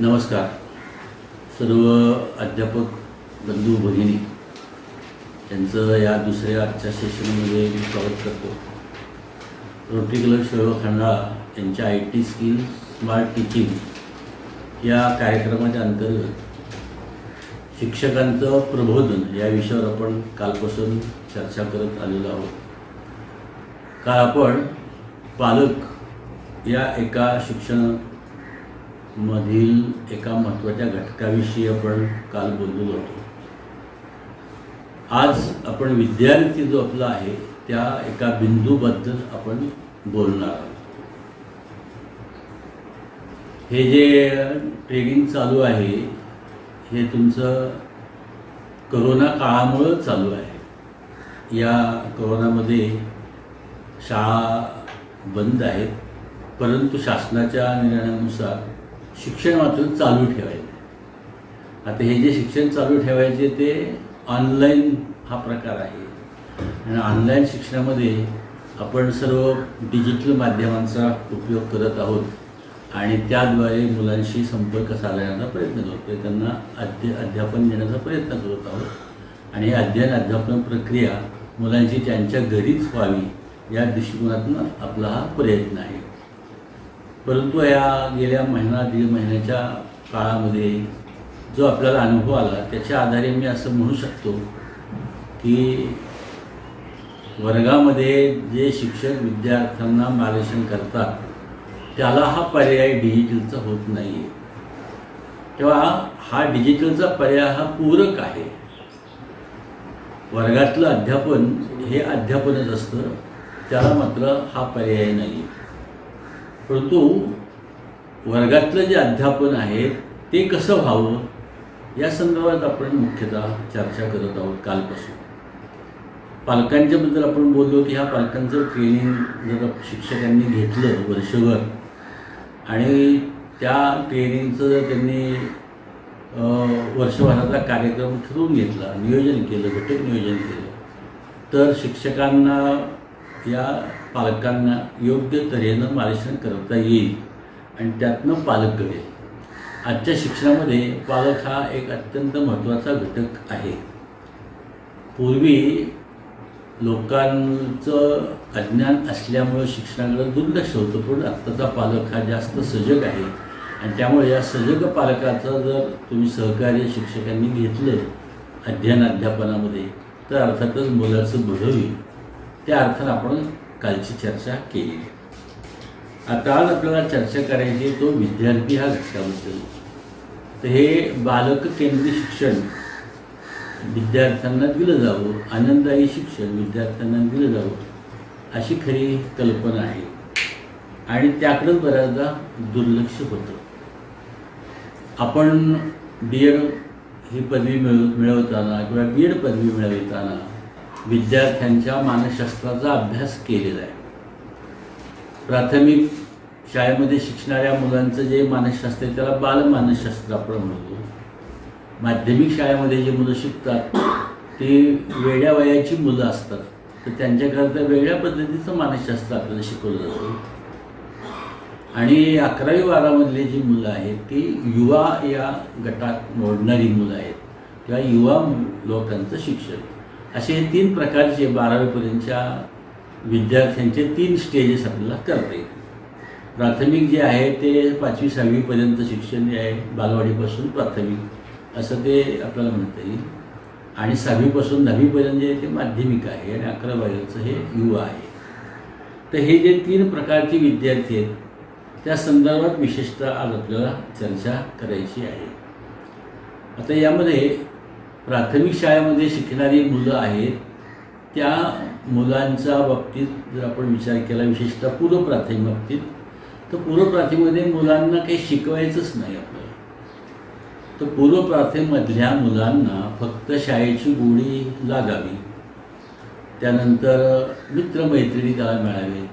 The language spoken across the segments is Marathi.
नमस्कार सर्व अध्यापक बंधू भगिनी यांचं या दुसऱ्या आजच्या सेशनमध्ये मी स्वागत करतो. रोटरी क्लब शिरोळ खंडाळा यांच्या IT स्किल स्मार्ट टीचिंग या कार्यक्रमाच्या अंतर्गत शिक्षकांचं प्रबोधन या विषयावर आपण कालपासून चर्चा करत आलेलो आहोत. काल आपण पालक या एका शिक्षणामधील एका महत्त्वाच्या घटकाविषयी आपण काल बोललेलो होतो. आज आपण विद्यार्थी जो आपला आहे त्या एका बिंदूबद्दल आपण बोलणार आहोत. हे जे ट्रेनिंग चालू आहे हे तुमचं कोरोना काळामुळं चालू आहे. या कोरोनामध्ये शाळा बंद आहेत, परंतु शासनाच्या निर्णयानुसार शिक्षण मात्र चालू ठेवायचे. आता हे जे शिक्षण चालू ठेवायचे ते ऑनलाईन हा प्रकार आहे आणि ऑनलाईन शिक्षणामध्ये आपण सर्व डिजिटल माध्यमांचा उपयोग करत आहोत आणि त्याद्वारे मुलांशी संपर्क साधण्याचा प्रयत्न करतो, त्यांना अध्यापन देण्याचा प्रयत्न करत आहोत आणि ही अध्ययन अध्यापन प्रक्रिया मुलांची त्यांच्या घरीच व्हावी या दृष्टिकोनातून आपला हा प्रयत्न आहे. परंतु या गेल्या दीड महिन्याच्या काळामध्ये जो आपल्याला अनुभव आला त्याच्या आधारे मी असं म्हणू शकतो की वर्गामध्ये जे शिक्षक विद्यार्थ्यांना मार्गदर्शन करतात त्याला हा पर्याय डिजिटलचा होत नाही आहे. तेव्हा हा डिजिटलचा पर्याय हा पूरक आहे. वर्गातलं अध्यापन हे अध्यापनच असतं, त्याला मात्र हा पर्याय नाही. परंतु वर्गातलं जे अध्यापन आहे ते कसं व्हावं या संदर्भात आपण मुख्यतः चर्चा करत आहोत कालपासून. पालकांच्याबद्दल आपण बोललो की ह्या पालकांचं ट्रेनिंग जर शिक्षकांनी घेतलं वर्षभर आणि त्या ट्रेनिंगचं जर त्यांनी वर्षभराचा कार्यक्रम ठरवून घेतला, नियोजन केलं, घटक नियोजन केलं, तर शिक्षकांना या पालकांना योग्य तऱ्हेनं मार्गदर्शन करता येईल आणि त्यातनं पालक घडेल. आजच्या शिक्षणामध्ये पालक हा एक अत्यंत महत्त्वाचा घटक आहे. पूर्वी लोकांचं अज्ञान असल्यामुळं शिक्षणाकडे दुर्लक्ष होतं, पण आत्ताचा पालक हा जास्त सजग आहे आणि त्यामुळे या सजग पालकाचं जर तुम्ही सहकार्य शिक्षकांनी घेतलं अध्ययन अध्यापनामध्ये तर अर्थातच मुलाचं भलं होईल. त्या अर्थानं आपण कालची चर्चा केली. आता आज आपल्याला चर्चा करायची तो विद्यार्थी हा घटकाबद्दल. तर हे बालक केंद्रित शिक्षण विद्यार्थ्यांना दिलं जावं, आनंददायी शिक्षण विद्यार्थ्यांना दिलं जावं अशी खरी कल्पना आहे आणि त्याकडं बऱ्याचदा दुर्लक्ष होतं. आपण D.Ed ही पदवी मिळवताना किंवा B.Ed पदवी मिळवताना विद्यार्थ्यांच्या मानसशास्त्राचा अभ्यास केलेला आहे. प्राथमिक शाळेमध्ये शिकणाऱ्या मुलांचं जे मानसशास्त्र आहे त्याला बालमानसशास्त्र आपण म्हणतो. माध्यमिक शाळेमध्ये जे मुलं शिकतात ते वेड्या वयाची मुलं असतात, तर त्यांच्याकरता वेगळ्या पद्धतीचं मानसशास्त्र आपल्याला शिकवलं जातं. आणि 11वी 12मधली जी मुलं आहेत ती युवा या गटात मोडणारी मुलं आहेत किंवा युवा लोकांचं शिक्षण. असे हे 3 प्रकारचे 12वीपर्यंतच्या विद्यार्थ्यांचे 3 स्टेजेस आपल्याला करता येतील. प्राथमिक जे आहे ते 5वी 6वीपर्यंत शिक्षण जे आहे बालवाडीपासून प्राथमिक असं ते आपल्याला म्हणता येईल आणि 6वीपासून 10वीपर्यंत जे आहे ते माध्यमिक आहे आणि 11वी हे युवा आहे. तर हे जे 3 प्रकारचे विद्यार्थी आहेत त्या संदर्भात विशेषतः आज आपल्याला चर्चा करायची आहे. आता यामध्ये प्राथमिक शाळेमध्ये शिकणारी मुलं आहेत त्या मुलांच्या बाबतीत जर आपण विचार केला, विशेषतः पूर्व प्राथमिक बाबतीत, तर पूर्व प्राथमिकमध्ये मुलांना काही शिकवायचंच नाही आपल्याला. तर पूर्व प्राथमिकमधल्या मुलांना फक्त शाळेची गोडी लागावी, त्यानंतर मित्रमैत्रिणी त्याला मिळावेत,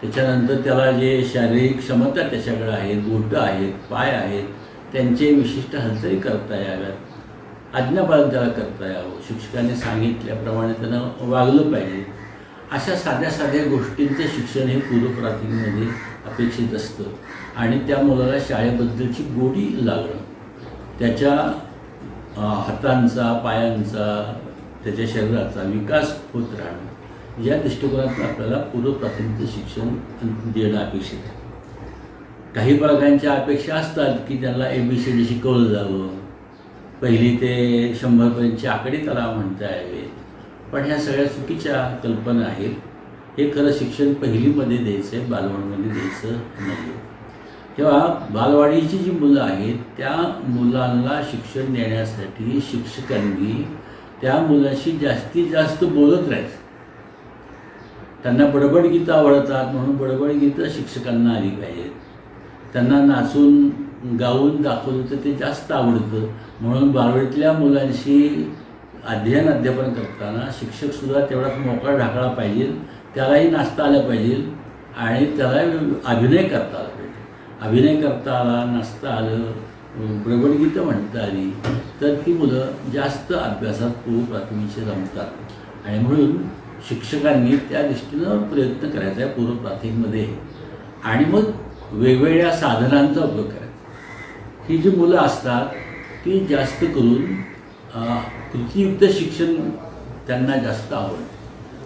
त्याच्यानंतर त्याला जे शारीरिक क्षमता त्याच्याकडे आहेत, बोटं आहेत, पाय आहेत, त्यांचे विशिष्ट हालचाली करता याव्यात, आज्ञापालन त्याला करता यावं, शिक्षकांनी सांगितल्याप्रमाणे त्यानं वागलं पाहिजे. अशा साध्या साध्या गोष्टींचं शिक्षण हे पूर्व प्राथमिकमध्ये अपेक्षित असतं. आणि त्या मुलाला शाळेबद्दलची गोडी लागणं, त्याच्या हातांचा, पायांचा, त्याच्या शरीराचा विकास होत राहणं, या दृष्टिकोनातून आपल्याला पूर्व प्राथमिक शिक्षण देणं अपेक्षित आहे. काही पालकांच्या अपेक्षा असतात की त्याला ABCD शिकवलं जावं, पहिली ते 100पर्यंतचे आकडे त्याला म्हणता यावेत, पण ह्या सगळ्या चुकीच्या कल्पना आहेत. हे खरं शिक्षण पहिलीमध्ये द्यायचं आहे, बालवाडीमध्ये द्यायचं नाही. तेव्हा बालवाडीची जी मुलं आहेत त्या मुलांना शिक्षण देण्यासाठी शिक्षकांनी त्या मुलाशी जास्तीत जास्त बोलत राहायचं. त्यांना बडबड गीतं आवडतात म्हणून बडबड गीतं शिक्षकांना आली पाहिजेत. त्यांना नाचून गाऊन दाखवलं तर ते जास्त आवडतं म्हणून बालवाडीतल्या मुलांशी अध्यापन करताना शिक्षकसुद्धा तेवढाच मोकळा ढाकळा पाहिजे, त्यालाही नाचता आलं पाहिजे आणि त्याला अभिनय करता आला पाहिजे. अभिनय करता आला, नाचता आलं, बडबड गीतं म्हणता आली तर ती मुलं जास्त अभ्यासात पूर्व प्राथमिकचे रमतात. आणि म्हणून शिक्षकांनी त्या दृष्टीनं प्रयत्न करायचा आहे पूर्व प्राथमिकमध्ये. आणि मग वेगवेगळ्या साधनांचा उपयोग करायचा. ही जी मुलं असतात ती जास्त करून कृतीयुक्त शिक्षण त्यांना जास्त आवडतं.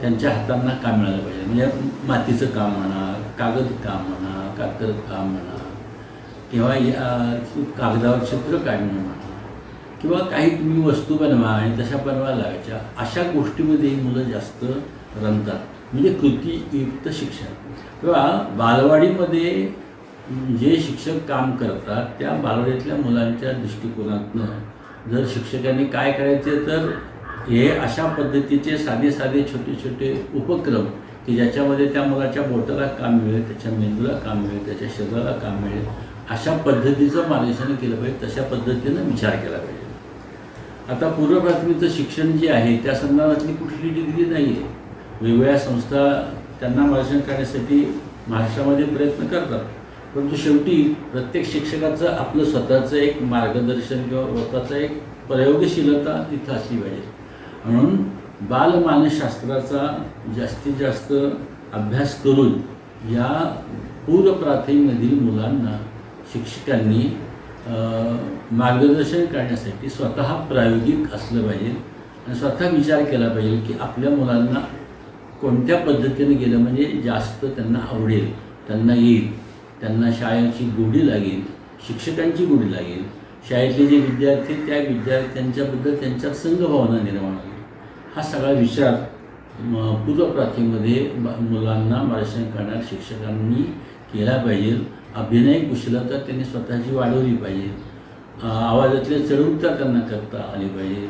त्यांच्या हातांना काम मिळालं पाहिजे, म्हणजे मातीचं काम म्हणा, कागद काम म्हणा, कातर काम म्हणा, किंवा कागदावर चित्र काढणं म्हणा, किंवा काही तुम्ही वस्तू बनवा आणि तशा बनवायला लावायच्या, अशा गोष्टीमध्ये मुलं जास्त रमतात, म्हणजे कृतीयुक्त शिक्षण. किंवा बालवाडीमध्ये जे शिक्षक काम करतात त्या बालवाडीतल्या मुलांच्या दृष्टिकोनातनं जर शिक्षकांनी काय करायचे तर हे अशा पद्धतीचे साधे छोटे छोटे उपक्रम की ज्याच्यामध्ये त्या मुलाच्या बोटाला काम मिळेल, त्याच्या मेंदूला काम मिळेल, त्याच्या शरीराला काम मिळेल, अशा पद्धतीचं मार्गदर्शन केलं पाहिजे, तशा पद्धतीनं विचार केला पाहिजे. आता पूर्व प्राथमिकचं शिक्षण जे आहे त्या संदर्भातली कुठली डिग्री नाही आहे. वेगवेगळ्या संस्था त्यांना मार्गदर्शन करण्यासाठी महाराष्ट्रामध्ये प्रयत्न करतात, परंतु शेवटी प्रत्येक शिक्षकाचं आपलं स्वतःचं एक मार्गदर्शन किंवा स्वतःचं एक प्रयोगशीलता तिथं असली पाहिजे. म्हणून बालमानसशास्त्राचा जास्तीत जास्त अभ्यास करून या पूर्व प्राथमिकमधील मुलांना शिक्षकांनी मार्गदर्शन करण्यासाठी स्वतः प्रायोगिक असलं पाहिजे आणि स्वतः विचार केला पाहिजे की आपल्या मुलांना कोणत्या पद्धतीने गेलं म्हणजे जास्त त्यांना आवडेल, त्यांना येईल, त्यांना शाळेची गोडी लागेल, शिक्षकांची गोडी लागेल, शाळेतले जे विद्यार्थी त्या विद्यार्थ्यांच्याबद्दल त्यांच्यात संघभावना निर्माण होईल. हा सगळा विचार पूर्व प्राथमिकमध्ये मुलांना मार्गदर्शन करणाऱ्या शिक्षकांनी केला पाहिजे. अभिनय कुशलता त्यांनी स्वतःची वाढवली पाहिजे, आवाजातले चढउतार त्यांना करता आले पाहिजे,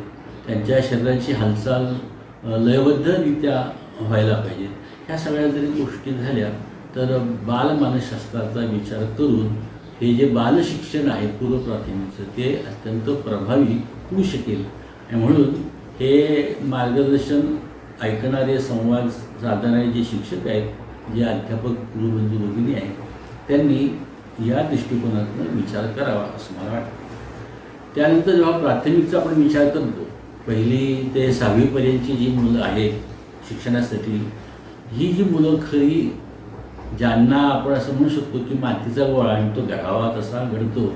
त्यांच्या शरीराची हालचाल लयबद्धरित्या व्हायला पाहिजे. ह्या सगळ्या जरी गोष्टी झाल्या तर बालमानसशास्त्राचा विचार करून हे जे बालशिक्षण आहे पूर्व प्राथमिकचं ते अत्यंत प्रभावी होऊ शकेल. आणि म्हणून हे मार्गदर्शन ऐकणारे, संवाद साधणारे जे शिक्षक आहेत, जे अध्यापक, गुरुबंधू भगिनी आहेत, त्यांनी या दृष्टिकोनातून विचार करावा असं मला वाटतं. त्यानंतर जेव्हा प्राथमिकचा आपण विचार करतो, पहिली ते 6वीपर्यंतची जी मुलं आहेत शिक्षणासाठी, ही जी मुलं खरी ज्यांना आपण असं म्हणू शकतो की मातीचा गोळा आणि तो घडावा तसा घडतो,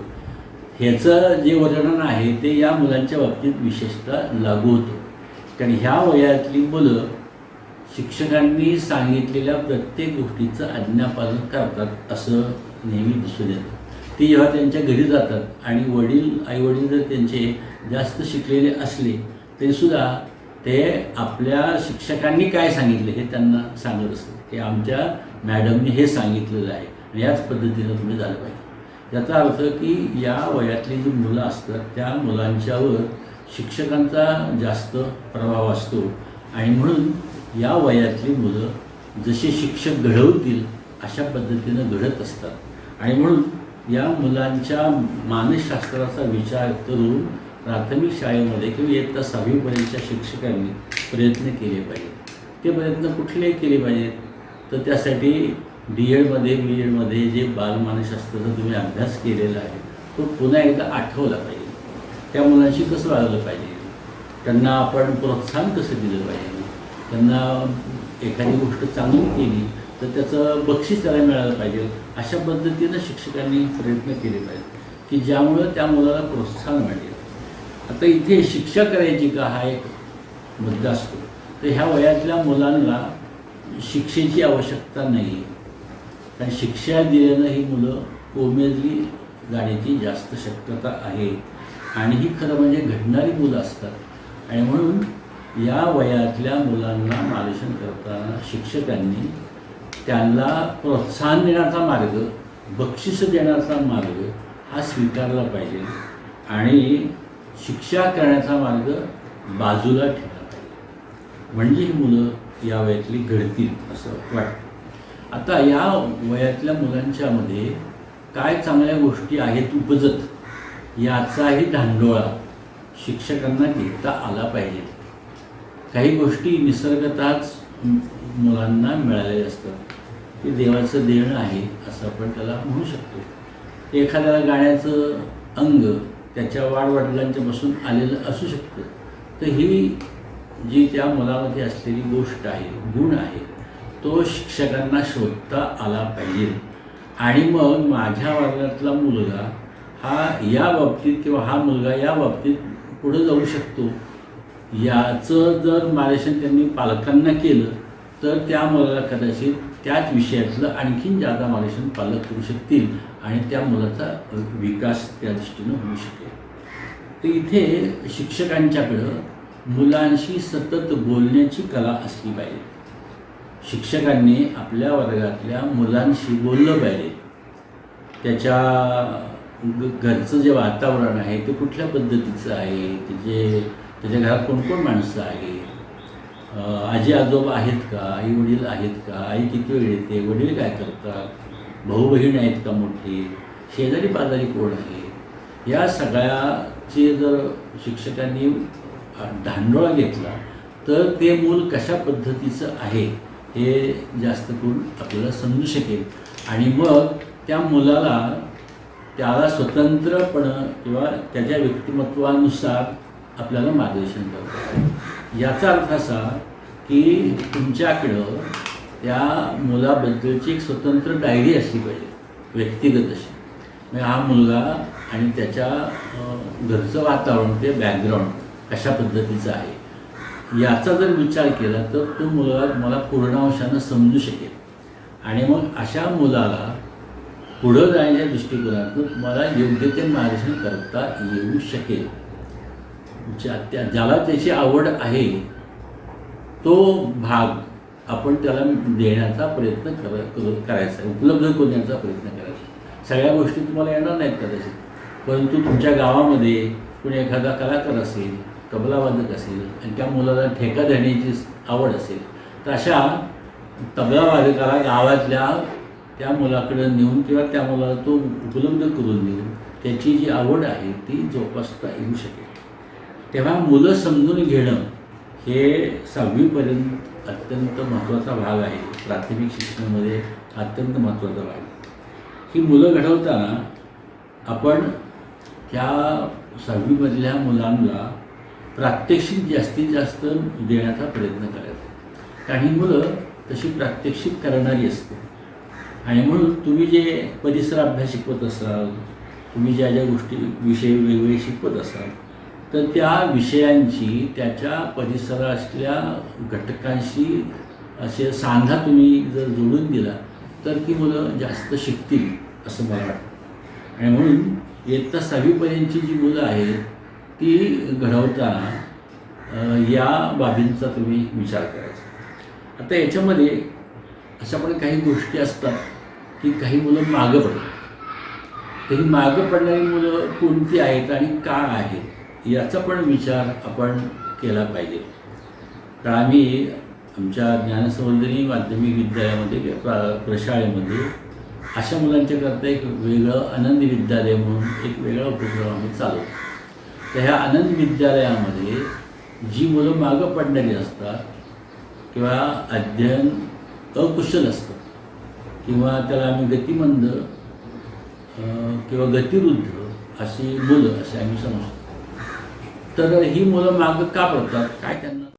ह्याचं जे वर्णन आहे ते या मुलांच्या बाबतीत विशेषतः लागू होतं. कारण ह्या वयातली मुलं शिक्षकांनी सांगितलेल्या प्रत्येक गोष्टीचं आज्ञापालन करतात असं नेहमी दिसून येतं. ते जेव्हा त्यांच्या घरी जातात आणि आईवडील जर त्यांचे जास्त शिकलेले असले तरीसुद्धा ते आपल्या शिक्षकांनी काय सांगितले हे त्यांना सांगत असतात की आमच्या मॅडमने हे सांगितलेलं आहे आणि याच पद्धतीनं तुम्ही झालं पाहिजे. याचा अर्थ की या वयातली जी मुलं असतात त्या मुलांच्यावर शिक्षकांचा जास्त प्रभाव असतो आणि म्हणून या वयातली मुलं जसे शिक्षक घडवतील अशा पद्धतीनं घडत असतात. आणि म्हणून या मुलांच्या मानसशास्त्राचा विचार करून प्राथमिक शाळेमध्ये किंवा इयत्ता 6वीपर्यंतच्या शिक्षकांनी प्रयत्न केले पाहिजेत. ते प्रयत्न कुठलेही केले पाहिजेत तर त्यासाठी DEDमध्ये BEdमध्ये जे बालमानसशास्त्राचा तुम्ही अभ्यास केलेला आहे तो पुन्हा एकदा आठवला पाहिजे. त्या मुलांशी कसं वागलं पाहिजे, त्यांना आपण प्रोत्साहन कसं दिलं पाहिजे, त्यांना एखादी गोष्ट चांगली केली तर त्याचं बक्षीस त्याला मिळालं पाहिजे. अशा पद्धतीनं शिक्षकांनी प्रयत्न केले पाहिजे की ज्यामुळं त्या मुलाला प्रोत्साहन मिळेल. आता इथे शिक्षा करायची का हा एक मुद्दा असतो. तर ह्या वयातल्या मुलांना शिक्षेची आवश्यकता नाही आहे, कारण शिक्षा दिल्यानं ही मुलं कोमेजली जाण्याची जास्त शक्यता आहे आणि ही खरं म्हणजे घडणारी मुलं असतात. आणि म्हणून या वयातल्या मुलांना मार्गदर्शन करताना शिक्षकांनी त्यांना प्रोत्साहन देण्याचा मार्ग, बक्षीस देण्याचा मार्ग हा स्वीकारला पाहिजे आणि शिक्षा करण्याचा मार्ग बाजूला ठेवला पाहिजे, म्हणजे ही मुलं या वयातली घडतील असं वाटतं. आता या वयातल्या मुलांच्यामध्ये काय चांगल्या गोष्टी आहेत उपजत याचाही धांडोळा शिक्षकांना घेता आला पाहिजे. काही गोष्टी निसर्गतःच मुलांना मिळालेल्या असतात, ते देवाचं देणं आहे असं आपण त्याला म्हणू शकतो. एखाद्याला गाण्याचं अंग त्याच्या वाडवडिलांच्यापासून आलेलं असू शकतं. तर ही जी त्या मुलामध्ये असलेली गोष्ट आहे, गुण आहे, तो शिक्षकांना शोधता आला पाहिजे. आणि मग माझ्या वर्गातला मुलगा हा या बाबतीत किंवा हा मुलगा या बाबतीत पुढे जाऊ शकतो याचं जर मार्गदर्शन त्यांनी पालकांना केलं तर त्या मुलाला कदाचित त्याच विषयातलं आणखीन जादा मार्गदर्शन पालक करू शकतील आणि त्या मुलाचा विकास त्या दृष्टीनं होऊ शकेल. तर इथे शिक्षकांच्याकडं मुलांशी सतत बोलण्याची कला असली पाहिजे. शिक्षकांनी आपल्या वर्गातल्या मुलांशी बोललं पाहिजे. त्याच्या घरचं जे वातावरण आहे ते कुठल्या पद्धतीचं आहे, त्याच्या घरात कोण कोण माणसं आहे, आजी आजोबा आहेत का, आई वडील आहेत का, आई किती वेळ येते, वडील काय करतात, भाऊ बहीण आहेत का मोठी, शेजारी पाजारी कोण आहे, या सगळ्याचे जर शिक्षकांनी धांडोळा घेतला तर ते मूल कशा पद्धतीचं आहे हे जास्त करून आपल्याला समजू शकेल. आणि मग त्या मुलाला त्याला स्वतंत्रपणं किंवा त्याच्या व्यक्तिमत्वानुसार आपल्याला मार्गदर्शन करतो. याचा अर्थ असा की तुमच्याकडं त्या मुलाबद्दलची एक स्वतंत्र डायरी असली पाहिजे, व्यक्तिगत अशी. म्हणजे हा मुलगा आणि त्याच्या घरचं वातावरण, ते बॅकग्राऊंड कशा पद्धतीचं आहे याचा जर विचार केला तर तो मुलगा मला पूर्णांशानं समजू शकेल. आणि मग अशा मुलाला पुढं जाण्याच्या दृष्टिकोनातून तुम्हाला योग्य ते मार्गदर्शन करता येऊ शकेल. ज्याला त्याची आवड आहे तो भाग आपण त्याला देण्याचा प्रयत्न करायचा, उपलब्ध करण्याचा प्रयत्न करायचा. सगळ्या गोष्टी तुम्हाला येणार नाहीत कदाचित, परंतु तुमच्या गावामध्ये कोणी एखादा कलाकार असेल, तबलावादक असेल आणि त्या मुलाला ठेका देण्याची आवड असेल तर अशा तबलावादकाला गावातल्या त्या मुलाकडे नेऊन किंवा त्या मुलाला तो उपलब्ध करून देऊन त्याची जी आवड आहे ती जोपासता येऊ शकेल. तेव्हा मुलं समजून घेणं हे 6वीपर्यंत अत्यंत महत्त्वाचा भाग आहे. प्राथमिक शिक्षणामध्ये अत्यंत महत्त्वाचा भाग. ही मुलं घडवताना आपण त्या 6वीमधल्या मुलांना प्रात्यक्षिक जास्तीत जास्त देण्याचा प्रयत्न करायचा. काही मुलं तशी प्रात्यक्षिक करणारी असते आणि म्हणून तुम्ही जे परिसर अभ्यास शिकवत असाल, तुम्ही ज्या ज्या गोष्टी विषय वेगवेगळे शिकवत असाल तर त्या विषयांची त्याच्या परिसरातल्या घटकांशी असे सांधा तुम्ही जर जोडून दिला तर ती मुलं जास्त शिकतील असं मला वाटतं. आणि म्हणून इयत्ता 6वीपर्यंतची जी मुलं आहेत ती घडवताना या बाबींचा तुम्ही विचार करायचा. आता याच्यामध्ये अशा पण काही गोष्टी असतात की काही मुलं मागं पडतात. तर ही मागं पडणारी मुलं कोणती आहेत आणि का आहेत याचा पण विचार आपण केला पाहिजे. तर आम्ही आमच्या ज्ञानसंवर्धनी माध्यमिक विद्यालयामध्ये प्रशाळेमध्ये अशा मुलांच्याकरता एक वेगळं आनंद विद्यालय म्हणून एक वेगळा उपक्रम आम्ही चालवतो. तर ह्या आनंद विद्यालयामध्ये जी मुलं मागं पडणारी असतात किंवा अध्ययन अकुशल असतं किंवा त्याला आम्ही गतिमंद किंवा गतिवृद्ध अशी मुलं असे आम्ही समजतो. तर ही मुलं मागं का पडतात, काय त्यांना